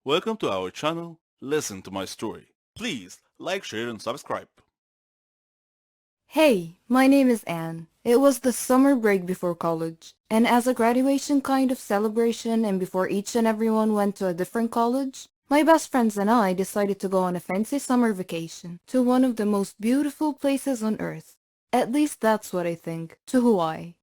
Welcome to our channel, Listen to My Story. Please like, share and subscribe. Hey, my name is Anne. It was the summer break before college, and as a graduation kind of celebration and before each and everyone went to a different college, my best friends and I decided to go on a fancy summer vacation to one of the most beautiful places on earth. At least that's what I think, to Hawaii.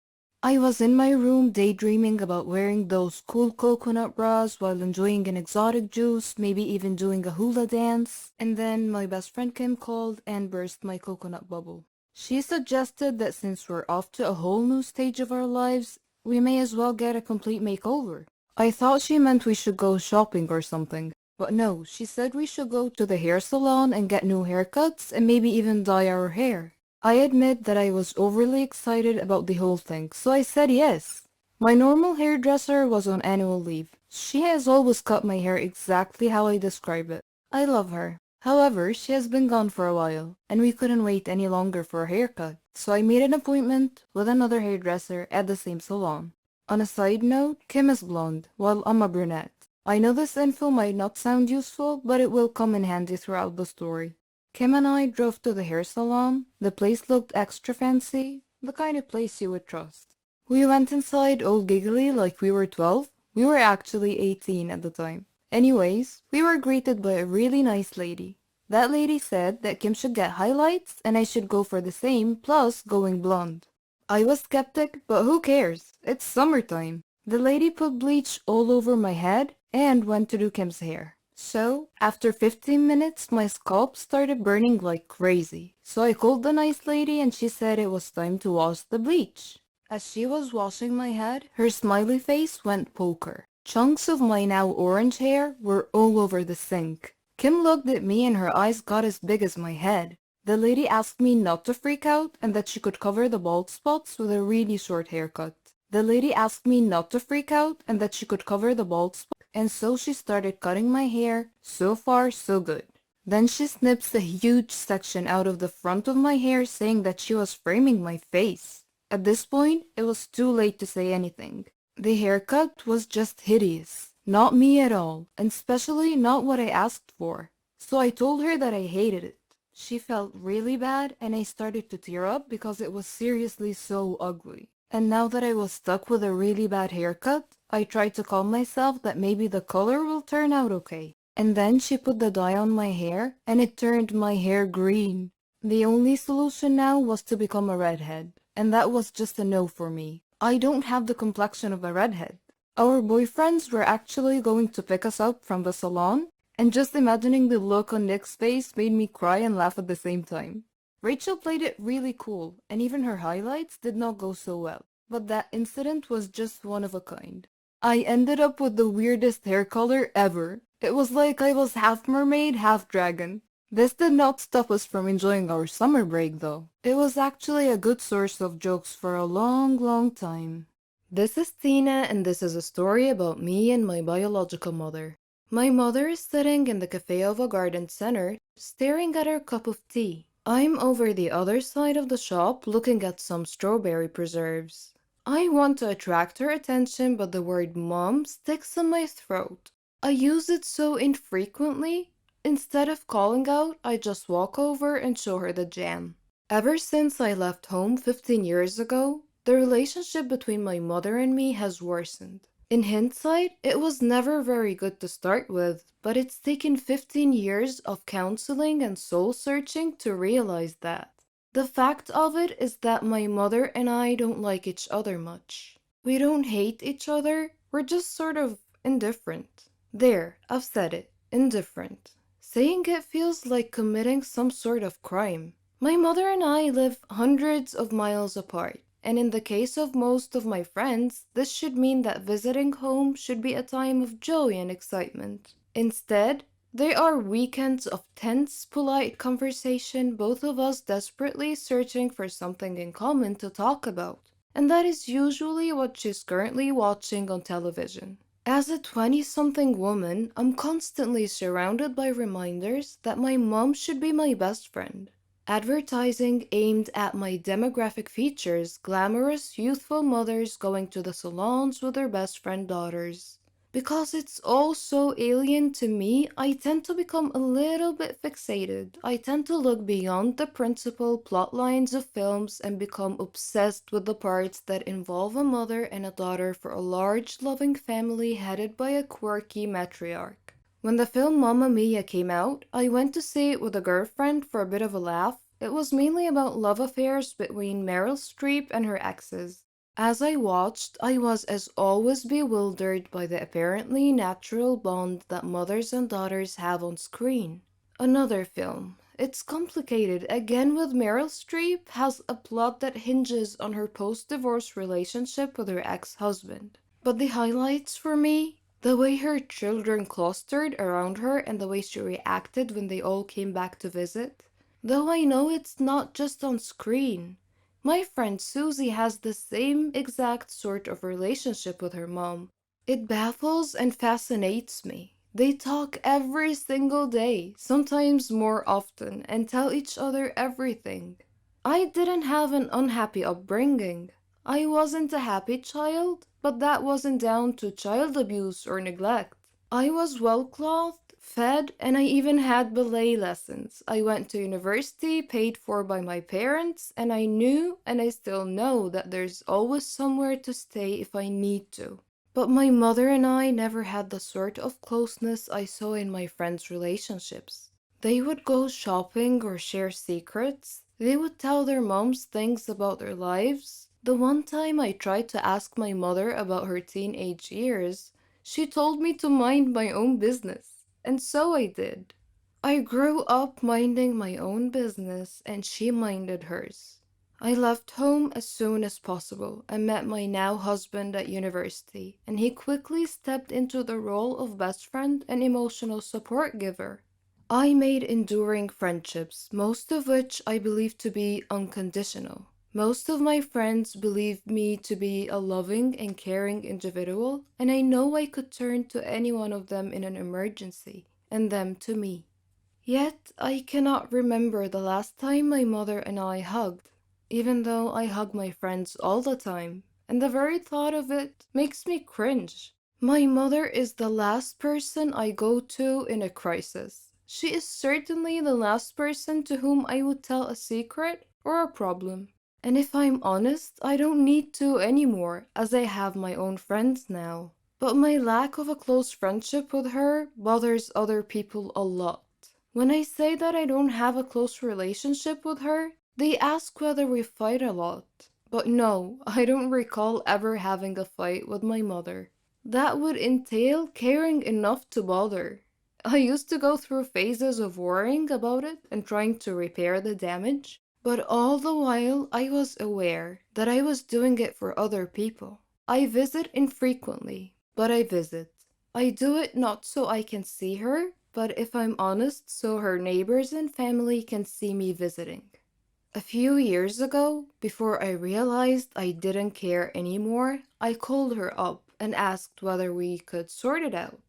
I was in my room daydreaming about wearing those cool coconut bras while enjoying an exotic juice, maybe even doing a hula dance, and then my best friend Kim called and burst my coconut bubble. She suggested that since we're off to a whole new stage of our lives, we may as well get a complete makeover. I thought she meant we should go shopping or something, but no, she said we should go to the hair salon and get new haircuts and maybe even dye our hair. I admit that I was overly excited about the whole thing, so I said yes. My normal hairdresser was on annual leave. She has always cut my hair exactly how I describe it. I love her. However, she has been gone for a while, and we couldn't wait any longer for a haircut, so I made an appointment with another hairdresser at the same salon. On a side note, Kim is blonde, while I'm a brunette. I know this info might not sound useful, but it will come in handy throughout the story. Kim and I drove to the hair salon. The place looked extra fancy, the kind of place you would trust. We went inside all giggly like we were 12. We were actually 18 at the time. Anyways, we were greeted by a really nice lady. That lady said that Kim should get highlights and I should go for the same, plus going blonde. I was skeptic, but who cares? It's summertime. The lady put bleach all over my head and went to do Kim's hair. So, after 15 minutes, my scalp started burning like crazy. So I called the nice lady and she said it was time to wash the bleach. As she was washing my head, her smiley face went poker. Chunks of my now orange hair were all over the sink. Kim looked at me and her eyes got as big as my head. The lady asked me not to freak out and that she could cover the bald spots with a really short haircut. The lady asked me not to freak out and that she could cover the bald spots, and so she started cutting my hair. So far, so good. Then she snips a huge section out of the front of my hair saying that she was framing my face. At this point, it was too late to say anything. The haircut was just hideous. Not me at all, and especially not what I asked for. So I told her that I hated it. She felt really bad and I started to tear up because it was seriously so ugly. And now that I was stuck with a really bad haircut, I tried to calm myself that maybe the color will turn out okay. And then she put the dye on my hair and it turned my hair green. The only solution now was to become a redhead, and that was just a no for me. I don't have the complexion of a redhead. Our boyfriends were actually going to pick us up from the salon, and just imagining the look on Nick's face made me cry and laugh at the same time. Rachel played it really cool, and even her highlights did not go so well. But that incident was just one of a kind. I ended up with the weirdest hair color ever. It was like I was half mermaid, half dragon. This did not stop us from enjoying our summer break though. It was actually a good source of jokes for a long time. This is Tina and this is a story about me and my biological mother. My mother is sitting in the cafe of a garden center, staring at her cup of tea. I'm over the other side of the shop looking at some strawberry preserves. I want to attract her attention, but the word mom sticks in my throat. I use it so infrequently. Instead of calling out, I just walk over and show her the jam. Ever since I left home 15 years ago, the relationship between my mother and me has worsened. In hindsight, it was never very good to start with, but it's taken 15 years of counseling and soul searching to realize that. The fact of it is that my mother and I don't like each other much. We don't hate each other, we're just sort of indifferent. There, I've said it, indifferent. Saying it feels like committing some sort of crime. My mother and I live hundreds of miles apart, and in the case of most of my friends, this should mean that visiting home should be a time of joy and excitement. Instead, they are weekends of tense, polite conversation, both of us desperately searching for something in common to talk about. And that is usually what she's currently watching on television. As a 20-something woman, I'm constantly surrounded by reminders that my mom should be my best friend. Advertising aimed at my demographic features glamorous, youthful mothers going to the salons with their best friend daughters. Because it's all so alien to me, I tend to become a little bit fixated. I tend to look beyond the principal plot lines of films and become obsessed with the parts that involve a mother and a daughter for a large, loving family headed by a quirky matriarch. When the film Mamma Mia came out, I went to see it with a girlfriend for a bit of a laugh. It was mainly about love affairs between Meryl Streep and her exes. As I watched, I was as always bewildered by the apparently natural bond that mothers and daughters have on screen. Another film. It's complicated, again with Meryl Streep, has a plot that hinges on her post-divorce relationship with her ex-husband. But the highlights for me? The way her children clustered around her and the way she reacted when they all came back to visit. Though I know it's not just on screen. My friend Susie has the same exact sort of relationship with her mom. It baffles and fascinates me. They talk every single day, sometimes more often, and tell each other everything. I didn't have an unhappy upbringing. I wasn't a happy child, but that wasn't down to child abuse or neglect. I was well clothed, fed, and I even had ballet lessons. I went to university paid for by my parents, and I knew, and I still know, that there's always somewhere to stay if I need to. But my mother and I never had the sort of closeness I saw in my friends' relationships. They would go shopping or share secrets. They would tell their moms things about their lives. The one time I tried to ask my mother about her teenage years, she told me to mind my own business, and so I did. I grew up minding my own business, and she minded hers. I left home as soon as possible and met my now husband at university, and he quickly stepped into the role of best friend and emotional support giver. I made enduring friendships, most of which I believe to be unconditional. Most of my friends believe me to be a loving and caring individual, and I know I could turn to any one of them in an emergency, and them to me. Yet, I cannot remember the last time my mother and I hugged, even though I hug my friends all the time, and the very thought of it makes me cringe. My mother is the last person I go to in a crisis. She is certainly the last person to whom I would tell a secret or a problem. And if I'm honest, I don't need to anymore, as I have my own friends now. But my lack of a close friendship with her bothers other people a lot. When I say that I don't have a close relationship with her, they ask whether we fight a lot. But no, I don't recall ever having a fight with my mother. That would entail caring enough to bother. I used to go through phases of worrying about it and trying to repair the damage. But all the while, I was aware that I was doing it for other people. I visit infrequently, but I visit. I do it not so I can see her, but if I'm honest, so her neighbors and family can see me visiting. A few years ago, before I realized I didn't care anymore, I called her up and asked whether we could sort it out.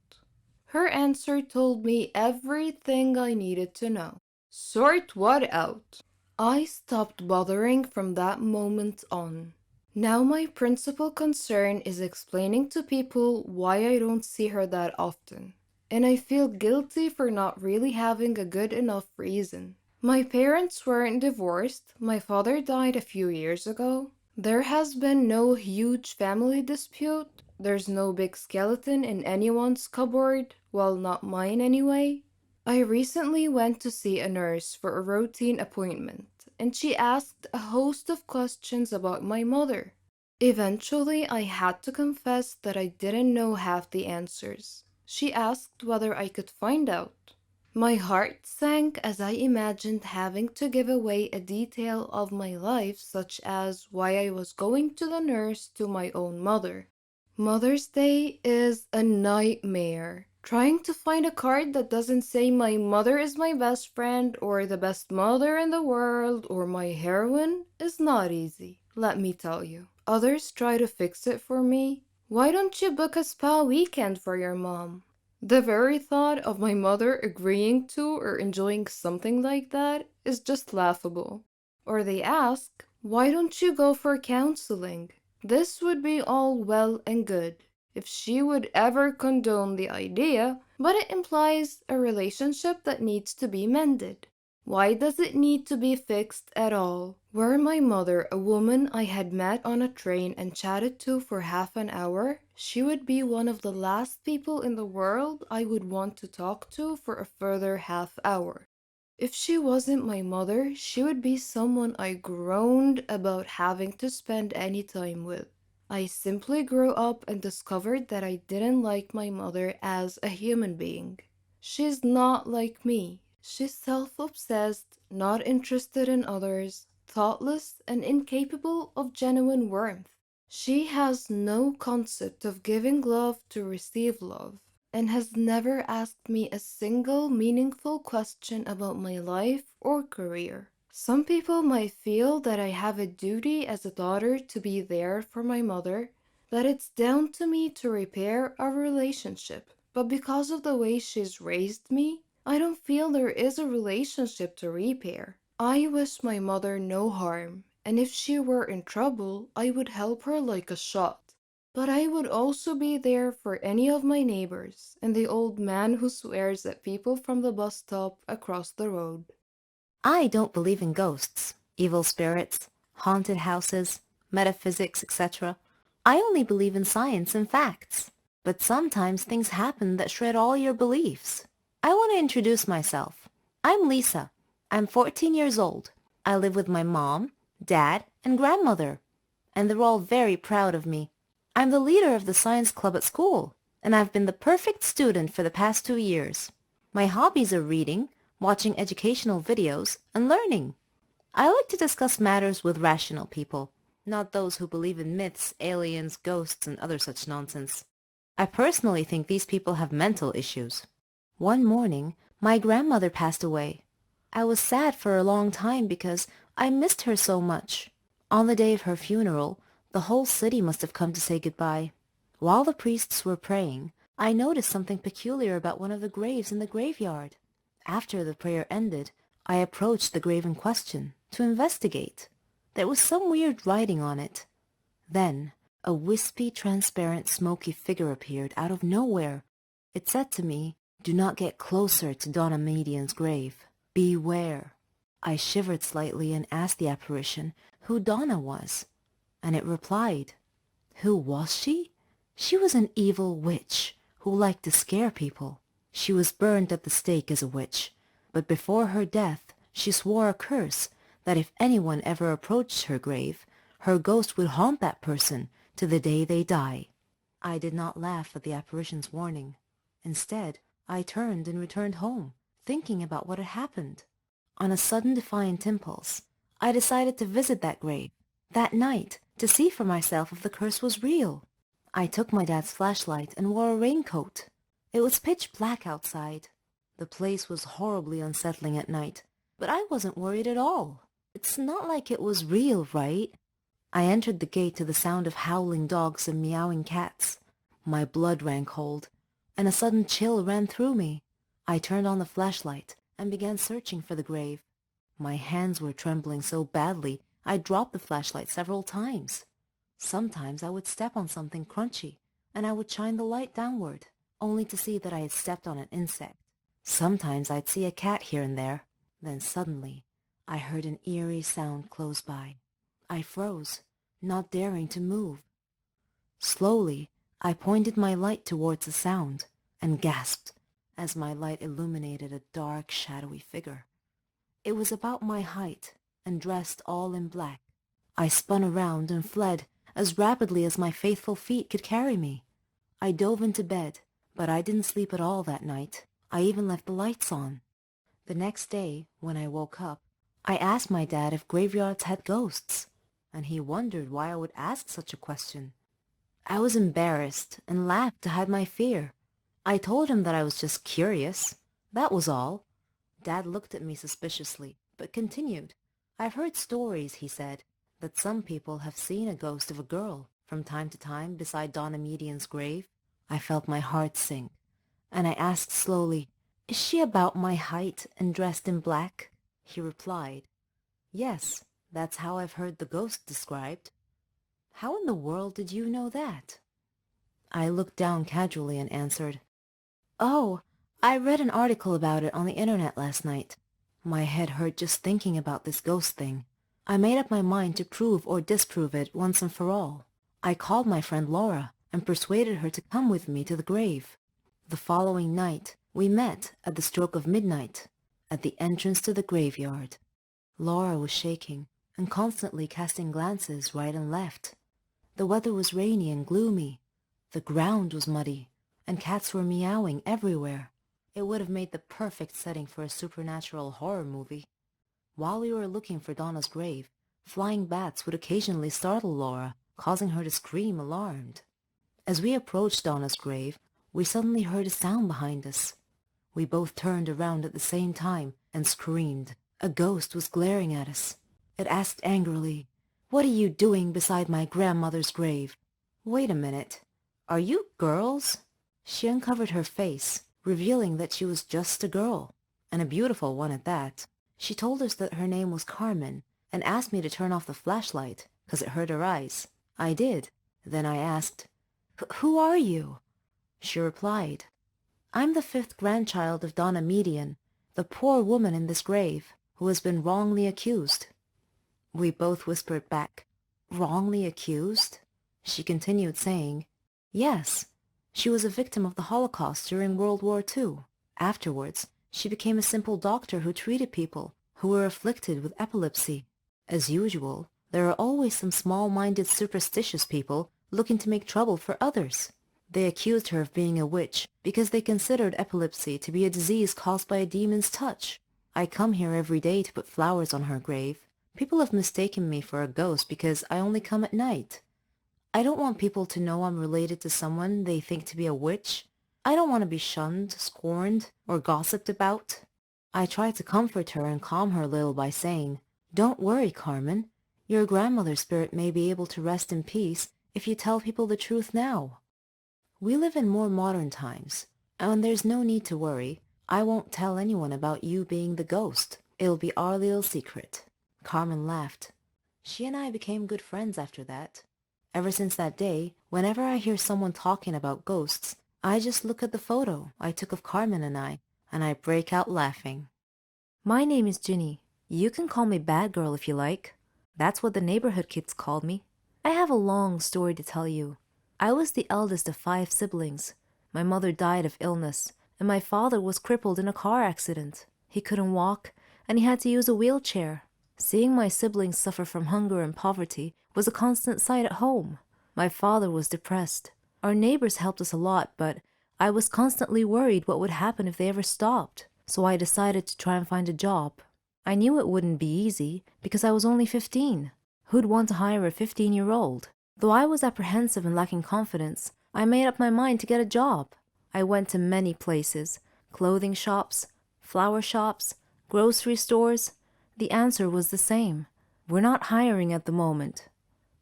Her answer told me everything I needed to know. Sort what out? I stopped bothering from that moment on. Now my principal concern is explaining to people why I don't see her that often. And I feel guilty for not really having a good enough reason. My parents weren't divorced. My father died a few years ago. There has been no huge family dispute. There's no big skeleton in anyone's cupboard, well, not mine anyway. I recently went to see a nurse for a routine appointment, and she asked a host of questions about my mother. Eventually, I had to confess that I didn't know half the answers. She asked whether I could find out. My heart sank as I imagined having to give away a detail of my life, such as why I was going to the nurse to my own mother. Mother's Day is a nightmare. Trying to find a card that doesn't say my mother is my best friend or the best mother in the world or my heroine is not easy, let me tell you. Others try to fix it for me. Why don't you book a spa weekend for your mom? The very thought of my mother agreeing to or enjoying something like that is just laughable. Or they ask, why don't you go for counseling? This would be all well and good. if she would ever condone the idea, but it implies a relationship that needs to be mended. Why does it need to be fixed at all? Were my mother a woman I had met on a train and chatted to for half an hour, she would be one of the last people in the world I would want to talk to for a further half hour. If she wasn't my mother, she would be someone I groaned about having to spend any time with. I simply grew up and discovered that I didn't like my mother as a human being. She's not like me. She's self-obsessed, not interested in others, thoughtless, and incapable of genuine warmth. She has no concept of giving love to receive love, and has never asked me a single meaningful question about my life or career. Some people might feel that I have a duty as a daughter to be there for my mother, that it's down to me to repair our relationship. But because of the way she's raised me, I don't feel there is a relationship to repair. I wish my mother no harm, and if she were in trouble, I would help her like a shot. But I would also be there for any of my neighbors and the old man who swears at people from the bus stop across the road. I don't believe in ghosts, evil spirits, haunted houses, metaphysics, etc. I only believe in science and facts. But sometimes things happen that shred all your beliefs. I want to introduce myself. I'm Lisa. I'm 14 years old. I live with my mom, dad, and grandmother, and they're all very proud of me. I'm the leader of the science club at school, and I've been the perfect student for the past 2 years. My hobbies are reading, watching educational videos, and learning. I like to discuss matters with rational people, not those who believe in myths, aliens, ghosts, and other such nonsense. I personally think these people have mental issues. One morning, my grandmother passed away. I was sad for a long time because I missed her so much. On the day of her funeral, the whole city must have come to say goodbye. While the priests were praying, I noticed something peculiar about one of the graves in the graveyard. After the prayer ended, I approached the grave in question to investigate. There was some weird writing on it. Then, a wispy, transparent, smoky figure appeared out of nowhere. It said to me, "Do not get closer to Donna Median's grave. Beware." I shivered slightly and asked the apparition who Donna was, and it replied. Who was she? She was an evil witch who liked to scare people. She was burned at the stake as a witch, but before her death she swore a curse that if anyone ever approached her grave, her ghost would haunt that person to the day they die. I did not laugh at the apparition's warning. Instead, I turned and returned home, thinking about what had happened. On a sudden defiant impulse, I decided to visit that grave that night to see for myself if the curse was real. I took my dad's flashlight and wore a raincoat. It was pitch black outside. The place was horribly unsettling at night, but I wasn't worried at all. It's not like it was real, right? I entered the gate to the sound of howling dogs and meowing cats. My blood ran cold, and a sudden chill ran through me. I turned on the flashlight and began searching for the grave. My hands were trembling so badly I dropped the flashlight several times. Sometimes I would step on something crunchy, and I would shine the light downward, only to see that I had stepped on an insect. Sometimes I'd see a cat here and there. Then suddenly, I heard an eerie sound close by. I froze, not daring to move. Slowly, I pointed my light towards the sound, and gasped as my light illuminated a dark, shadowy figure. It was about my height, and dressed all in black. I spun around and fled as rapidly as my faithful feet could carry me. I dove into bed, but I didn't sleep at all that night. I even left the lights on. The next day, when I woke up, I asked my dad if graveyards had ghosts, and he wondered why I would ask such a question. I was embarrassed and laughed to hide my fear. I told him that I was just curious. That was all. Dad looked at me suspiciously, but continued. I've heard stories, he said, that some people have seen a ghost of a girl from time to time beside Donna Median's grave. I felt my heart sink, and I asked slowly, "Is she about my height and dressed in black?" He replied, "Yes, that's how I've heard the ghost described." "How in the world did you know that?" I looked down casually and answered, "Oh, I read an article about it on the internet last night." My head hurt just thinking about this ghost thing. I made up my mind to prove or disprove it once and for all. I called my friend Laura and persuaded her to come with me to the grave. The following night, we met at the stroke of midnight at the entrance to the graveyard. Laura was shaking and constantly casting glances right and left. The weather was rainy and gloomy. The ground was muddy, and cats were meowing everywhere. It would have made the perfect setting for a supernatural horror movie. While we were looking for Donna's grave, flying bats would occasionally startle Laura, causing her to scream alarmed. As we approached Donna's grave, we suddenly heard a sound behind us. We both turned around at the same time and screamed. A ghost was glaring at us. It asked angrily, "What are you doing beside my grandmother's grave?" "Wait a minute. Are you girls?" She uncovered her face, revealing that she was just a girl, and a beautiful one at that. She told us that her name was Carmen, and asked me to turn off the flashlight, 'cause it hurt her eyes. I did. Then I asked, "Who are you?" She replied, "I'm the 5th grandchild of Donna Median, the poor woman in this grave, who has been wrongly accused." We both whispered back, "Wrongly accused?" She continued saying, "Yes, she was a victim of the Holocaust during World War II. Afterwards, she became a simple doctor who treated people who were afflicted with epilepsy. As usual, there are always some small-minded superstitious people looking to make trouble for others. They accused her of being a witch because they considered epilepsy to be a disease caused by a demon's touch. I come here every day to put flowers on her grave. People have mistaken me for a ghost because I only come at night. I don't want people to know I'm related to someone they think to be a witch. I don't want to be shunned, scorned, or gossiped about." I tried to comfort her and calm her a little by saying, "Don't worry, Carmen. Your grandmother's spirit may be able to rest in peace if you tell people the truth now. We live in more modern times, and there's no need to worry. I won't tell anyone about you being the ghost. It'll be our little secret." Carmen laughed. She and I became good friends after that. Ever since that day, whenever I hear someone talking about ghosts, I just look at the photo I took of Carmen and I break out laughing. My name is Ginny. You can call me Bad Girl if you like. That's what the neighborhood kids called me. I have a long story to tell you. I was the eldest of 5 siblings. My mother died of illness, and my father was crippled in a car accident. He couldn't walk, and he had to use a wheelchair. Seeing my siblings suffer from hunger and poverty was a constant sight at home. My father was depressed. Our neighbors helped us a lot, but I was constantly worried what would happen if they ever stopped, so I decided to try and find a job. I knew it wouldn't be easy because I was only 15. Who'd want to hire a 15-year-old? Though I was apprehensive and lacking confidence, I made up my mind to get a job. I went to many places: clothing shops, flower shops, grocery stores. The answer was the same: "We're not hiring at the moment."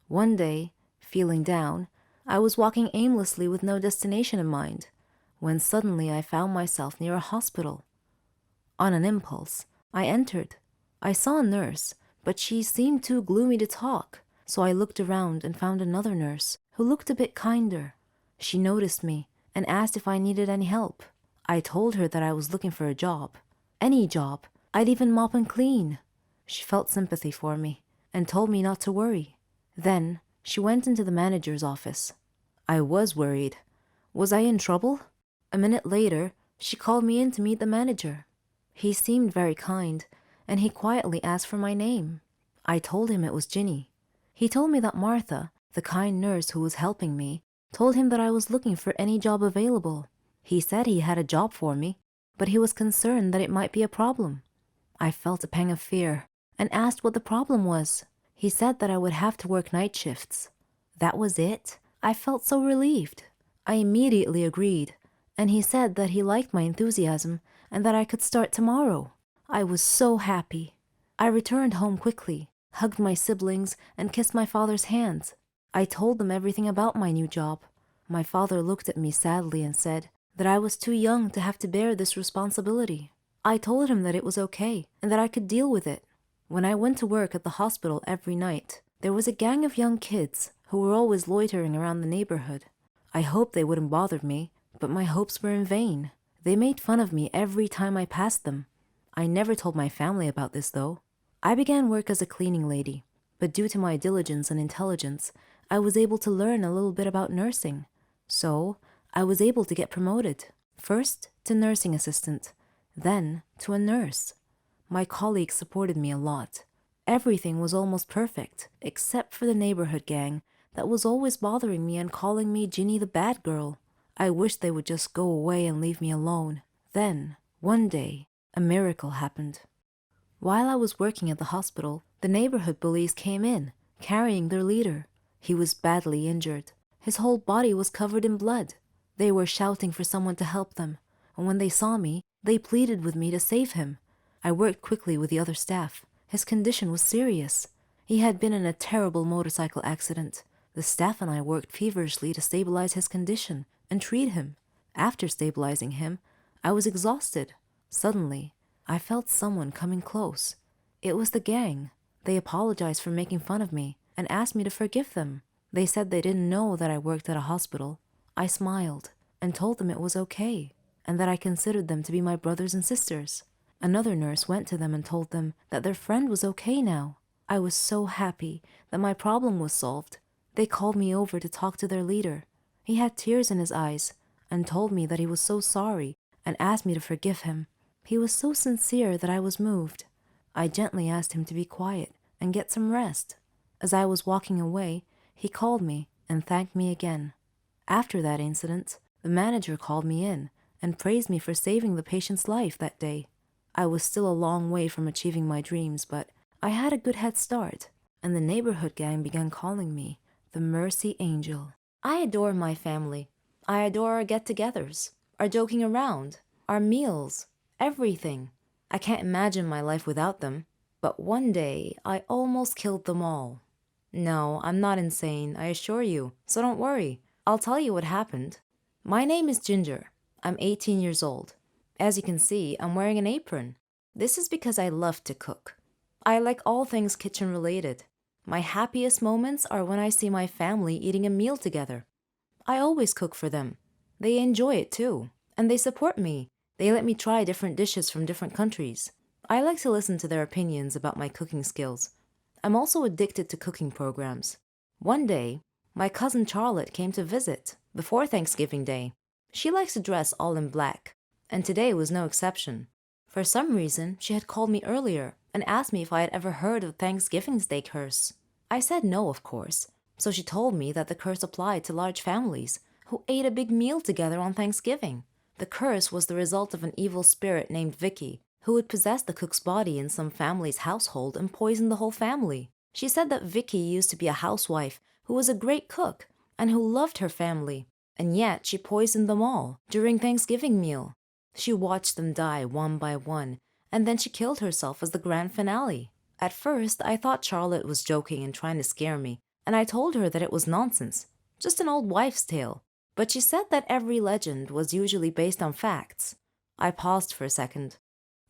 One day, feeling down, I was walking aimlessly with no destination in mind, when suddenly I found myself near a hospital. On an impulse, I entered. I saw a nurse, but she seemed too gloomy to talk, so I looked around and found another nurse who looked a bit kinder. She noticed me and asked if I needed any help. I told her that I was looking for a job. Any job. I'd even mop and clean. She felt sympathy for me and told me not to worry. Then she went into the manager's office. I was worried. Was I in trouble? A minute later, she called me in to meet the manager. He seemed very kind, and he quietly asked for my name. I told him it was Ginny. He told me that Martha, the kind nurse who was helping me, told him that I was looking for any job available. He said he had a job for me, but he was concerned that it might be a problem. I felt a pang of fear and asked what the problem was. He said that I would have to work night shifts. That was it? I felt so relieved. I immediately agreed, and he said that he liked my enthusiasm and that I could start tomorrow. I was so happy. I returned home quickly, hugged my siblings, and kissed my father's hands. I told them everything about my new job. My father looked at me sadly and said that I was too young to have to bear this responsibility. I told him that it was okay and that I could deal with it. When I went to work at the hospital every night, there was a gang of young kids who were always loitering around the neighborhood. I hoped they wouldn't bother me, but my hopes were in vain. They made fun of me every time I passed them. I never told my family about this, though. I began work as a cleaning lady, but due to my diligence and intelligence, I was able to learn a little bit about nursing. So, I was able to get promoted, first to nursing assistant, then to a nurse. My colleagues supported me a lot. Everything was almost perfect, except for the neighborhood gang that was always bothering me and calling me Ginny the bad girl. I wished they would just go away and leave me alone. Then, one day, a miracle happened. While I was working at the hospital, the neighborhood bullies came in, carrying their leader. He was badly injured. His whole body was covered in blood. They were shouting for someone to help them, and when they saw me, they pleaded with me to save him. I worked quickly with the other staff. His condition was serious. He had been in a terrible motorcycle accident. The staff and I worked feverishly to stabilize his condition and treat him. After stabilizing him, I was exhausted. Suddenly, I felt someone coming close. It was the gang. They apologized for making fun of me and asked me to forgive them. They said they didn't know that I worked at a hospital. I smiled and told them it was okay and that I considered them to be my brothers and sisters. Another nurse went to them and told them that their friend was okay now. I was so happy that my problem was solved. They called me over to talk to their leader. He had tears in his eyes and told me that he was so sorry and asked me to forgive him. He was so sincere that I was moved. I gently asked him to be quiet and get some rest. As I was walking away, he called me and thanked me again. After that incident, the manager called me in and praised me for saving the patient's life that day. I was still a long way from achieving my dreams, but I had a good head start, and the neighborhood gang began calling me the Mercy Angel. I adore my family. I adore our get-togethers, our joking around, our meals, everything. I can't imagine my life without them, but one day I almost killed them all. No, I'm not insane, I assure you, so don't worry. I'll tell you what happened. My name is Ginger. I'm 18 years old. As you can see, I'm wearing an apron. This is because I love to cook. I like all things kitchen related. My happiest moments are when I see my family eating a meal together. I always cook for them. They enjoy it too, and they support me. They let me try different dishes from different countries. I like to listen to their opinions about my cooking skills. I'm also addicted to cooking programs. One day, my cousin Charlotte came to visit before Thanksgiving Day. She likes to dress all in black, and today was no exception. For some reason, she had called me earlier and asked me if I had ever heard of Thanksgiving Day curse. I said no, of course, so she told me that the curse applied to large families who ate a big meal together on Thanksgiving. The curse was the result of an evil spirit named 𝑵𝑬𝑾, who would possess the cook's body in some family's household and poison the whole family. She said that 𝑵𝑬𝑾 used to be a housewife who was a great cook and who loved her family, and yet she poisoned them all during Thanksgiving meal. She watched them die one by one, and then she killed herself as the grand finale. At first, I thought Charlotte was joking and trying to scare me, and I told her that it was nonsense, just an old wives' tale. But she said that every legend was usually based on facts. I paused for a second.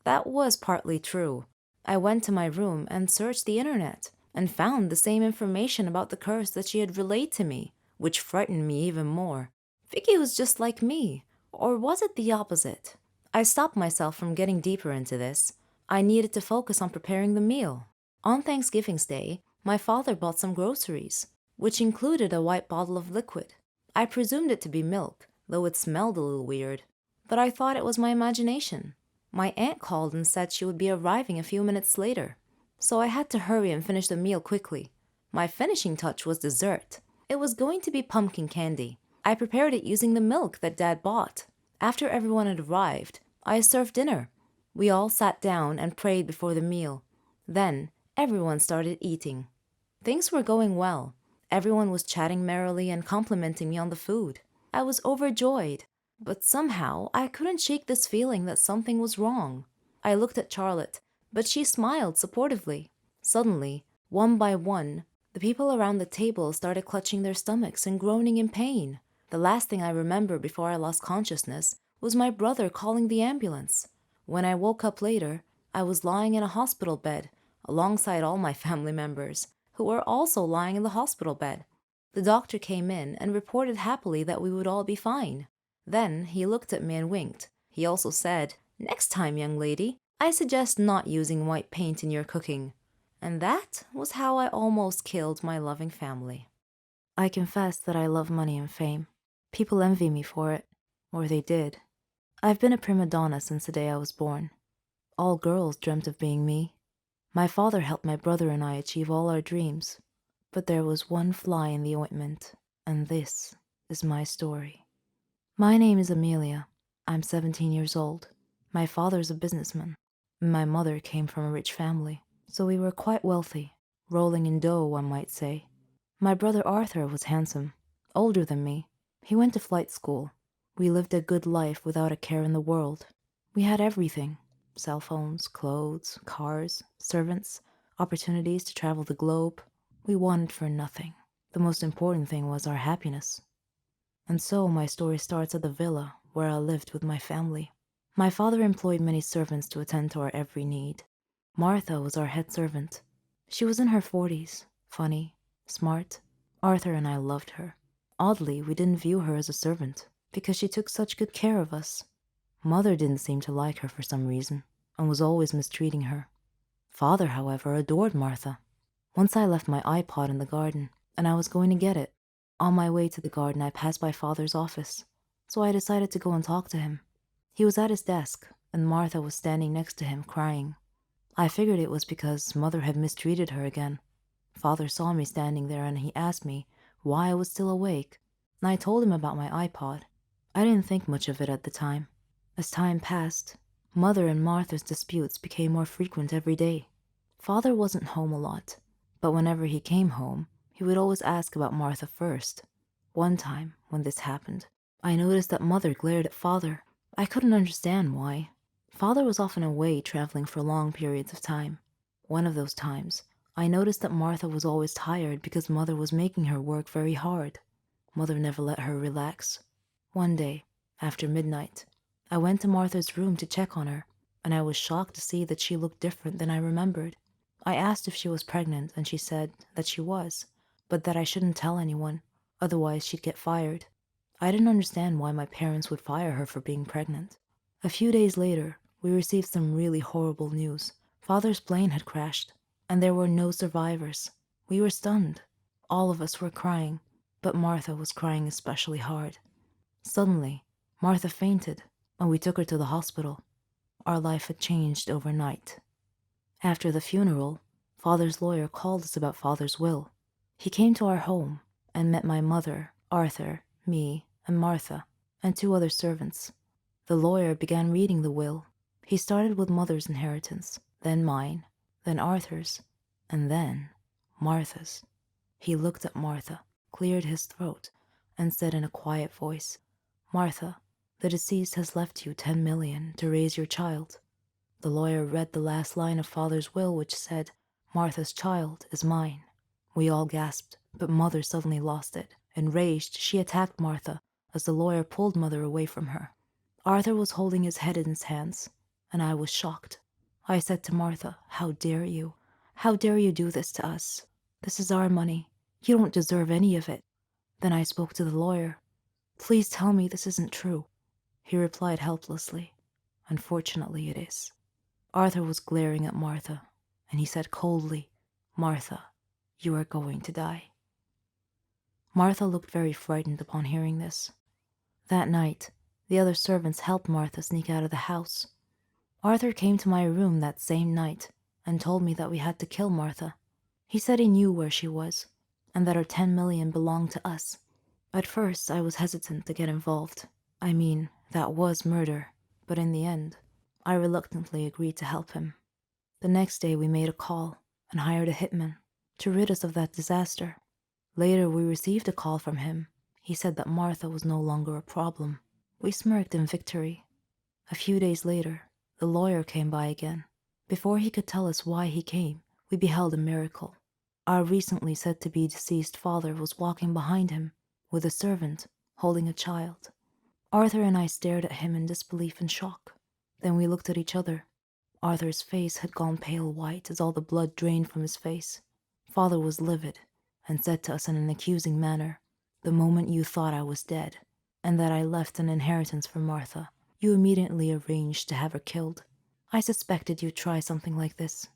That was partly true. I went to my room and searched the internet and found the same information about the curse that she had relayed to me, which frightened me even more. 𝑵𝑬𝑾 was just like me, or was it the opposite? I stopped myself from getting deeper into this. I needed to focus on preparing the meal. On Thanksgiving Day, my father bought some groceries, which included a white bottle of liquid. I presumed it to be milk, though it smelled a little weird, but I thought it was my imagination. My aunt called and said she would be arriving a few minutes later, so I had to hurry and finish the meal quickly. My finishing touch was dessert. It was going to be pumpkin candy. I prepared it using the milk that Dad bought. After everyone had arrived, I served dinner. We all sat down and prayed before the meal. Then, everyone started eating. Things were going well. Everyone was chatting merrily and complimenting me on the food. I was overjoyed, but somehow I couldn't shake this feeling that something was wrong. I looked at Charlotte, but she smiled supportively. Suddenly, one by one, the people around the table started clutching their stomachs and groaning in pain. The last thing I remember before I lost consciousness was my brother calling the ambulance. When I woke up later, I was lying in a hospital bed alongside all my family members, who were also lying in the hospital bed. The doctor came in and reported happily that we would all be fine. Then he looked at me and winked. He also said, "Next time, young lady, I suggest not using white paint in your cooking." And that was how I almost killed my loving family. I confess that I love money and fame. People envy me for it, or they did. I've been a prima donna since the day I was born. All girls dreamt of being me. My father helped my brother and I achieve all our dreams. But there was one fly in the ointment, and this is my story. My name is Amelia. I'm 17 years old. My father's a businessman. My mother came from a rich family, so we were quite wealthy, rolling in dough, one might say. My brother Arthur was handsome, older than me. He went to flight school. We lived a good life without a care in the world. We had everything: cell phones, clothes, cars, servants, opportunities to travel the globe. We wanted for nothing. The most important thing was our happiness. And so my story starts at the villa where I lived with my family. My father employed many servants to attend to our every need. Martha was our head servant. She was in her 40s, funny, smart. Arthur and I loved her. Oddly, we didn't view her as a servant because she took such good care of us. Mother didn't seem to like her for some reason and was always mistreating her. Father, however, adored Martha. Once I left my iPod in the garden, and I was going to get it. On my way to the garden, I passed by Father's office, so I decided to go and talk to him. He was at his desk, and Martha was standing next to him, crying. I figured it was because Mother had mistreated her again. Father saw me standing there, and he asked me why I was still awake, and I told him about my iPod. I didn't think much of it at the time. As time passed, Mother and Martha's disputes became more frequent every day. Father wasn't home a lot, but whenever he came home, he would always ask about Martha first. One time, when this happened, I noticed that Mother glared at Father. I couldn't understand why. Father was often away traveling for long periods of time. One of those times, I noticed that Martha was always tired because Mother was making her work very hard. Mother never let her relax. One day, after midnight, I went to Martha's room to check on her, and I was shocked to see that she looked different than I remembered. I asked if she was pregnant, and she said that she was, but that I shouldn't tell anyone, otherwise she'd get fired. I didn't understand why my parents would fire her for being pregnant. A few days later, we received some really horrible news. Father's plane had crashed, and there were no survivors. We were stunned. All of us were crying, but Martha was crying especially hard. Suddenly, Martha fainted, and we took her to the hospital. Our life had changed overnight. After the funeral, Father's lawyer called us about Father's will. He came to our home and met my mother, Arthur, me, and Martha, and 2 other servants. The lawyer began reading the will. He started with Mother's inheritance, then mine, then Arthur's, and then Martha's. He looked at Martha, cleared his throat, and said in a quiet voice, "Martha, the deceased has left you 10 million to raise your child." The lawyer read the last line of Father's will, which said, "Martha's child is mine." We all gasped, but Mother suddenly lost it. Enraged, she attacked Martha as the lawyer pulled Mother away from her. Arthur was holding his head in his hands, and I was shocked. I said to Martha, "How dare you? How dare you do this to us? This is our money. You don't deserve any of it." Then I spoke to the lawyer. "Please tell me this isn't true." He replied helplessly, "Unfortunately, it is." Arthur was glaring at Martha, and he said coldly, "Martha, you are going to die." Martha looked very frightened upon hearing this. That night, the other servants helped Martha sneak out of the house. Arthur came to my room that same night and told me that we had to kill Martha. He said he knew where she was, and that her 10 million belonged to us. At first, I was hesitant to get involved. I mean, that was murder, but in the end, I reluctantly agreed to help him. The next day we made a call and hired a hitman to rid us of that disaster. Later we received a call from him. He said that Martha was no longer a problem. We smirked in victory. A few days later, the lawyer came by again. Before he could tell us why he came, we beheld a miracle. Our recently said-to-be deceased father was walking behind him with a servant holding a child. Arthur and I stared at him in disbelief and shock. Then we looked at each other. Arthur's face had gone pale white as all the blood drained from his face. Father was livid, and said to us in an accusing manner, "The moment you thought I was dead, and that I left an inheritance for Martha, you immediately arranged to have her killed. I suspected you'd try something like this.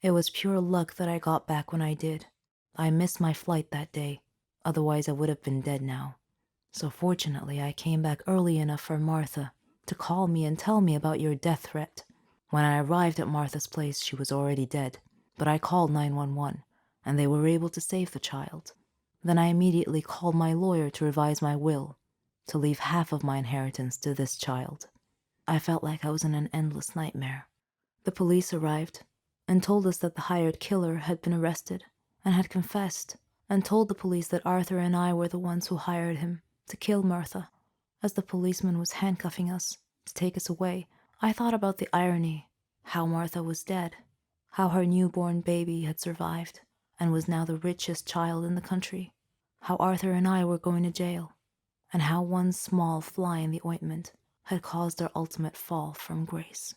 It was pure luck that I got back when I did. I missed my flight that day, otherwise I would have been dead now. So fortunately I came back early enough for Martha to call me and tell me about your death threat. When I arrived at Martha's place, she was already dead, but I called 911, and they were able to save the child. Then I immediately called my lawyer to revise my will, to leave half of my inheritance to this child. I felt like I was in an endless nightmare. The police arrived and told us that the hired killer had been arrested and had confessed, and told the police that Arthur and I were the ones who hired him to kill Martha. As the policeman was handcuffing us to take us away, I thought about the irony, how Martha was dead, how her newborn baby had survived and was now the richest child in the country, how Arthur and I were going to jail, and how one small fly in the ointment had caused our ultimate fall from grace.